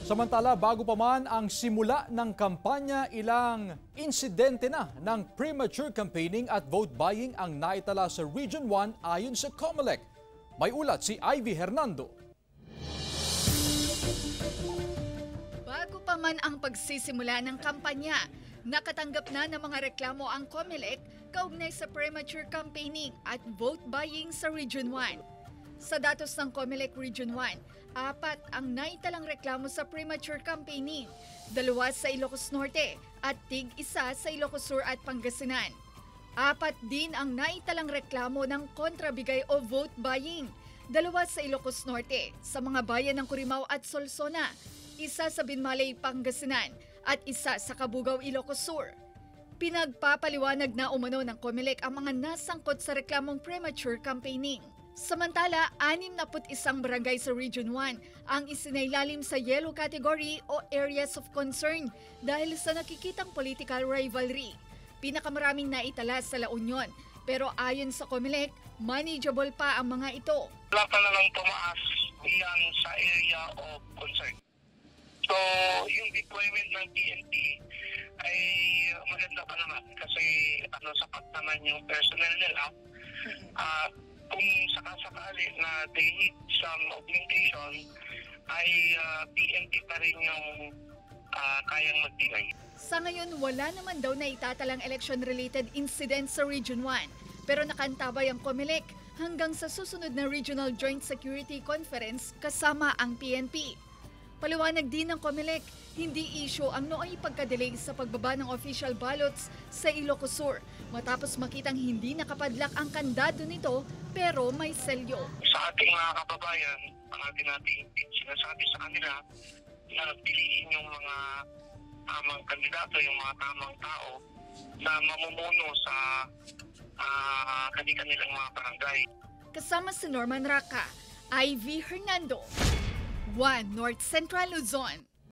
Samantala, bago pa man ang simula ng kampanya, ilang insidente na ng premature campaigning at vote buying ang naitala sa Region 1 ayon sa COMELEC. May ulat si Ivy Hernando. Bago pa man ang pagsisimula ng kampanya, nakatanggap na ng mga reklamo ang COMELEC kaugnay sa premature campaigning at vote buying sa Region 1. Sa datos ng COMELEC Region 1, 4 ang naitalang reklamo sa premature campaigning, 2 sa Ilocos Norte at tig-1 sa Ilocos Sur at Pangasinan. 4 din ang naitalang reklamo ng kontrabigay o vote buying, 2 sa Ilocos Norte, sa mga bayan ng Corimao at Solsona, 1 sa Binmalay, Pangasinan at 1 sa Cabugao, Ilocos Sur. Pinagpapaliwanag na umano ng COMELEC ang mga nasangkot sa reklamong premature campaigning. Samantala, 61 barangay sa Region 1 ang isinailalim sa yellow category o areas of concern dahil sa nakikitang political rivalry. Pinakamaraming naitala sa La Union, pero ayon sa COMELEC, manageable pa ang mga ito. Wala pa naman tumaas yan sa area of concern. So, yung deployment ng PNP ay maganda pa naman kasi sapat naman yung personnel nila. Kung sakasakali na they need some augmentation, ay PNP pa rin yung kayang magbigay. Sa ngayon, wala naman daw na itatalang election-related incidents sa Region 1. Pero nakantabay ang COMELEC hanggang sa susunod na Regional Joint Security Conference kasama ang PNP. Paliwanag din ng COMELEC, hindi issue ang nooy pagkadelay sa pagbaba ng official ballots sa Ilocos Sur matapos makitang hindi nakapadlak ang kandado nito pero may selyo. Sa ating mga kababayan, ang ating sinasabi sa kanila na piliin yung mga tamang kandidato, yung mga tamang tao na mamumuno sa kanilang mga barangay. Kasama si Norman Raca, Ivy Hernando, 1 North Central Luzon.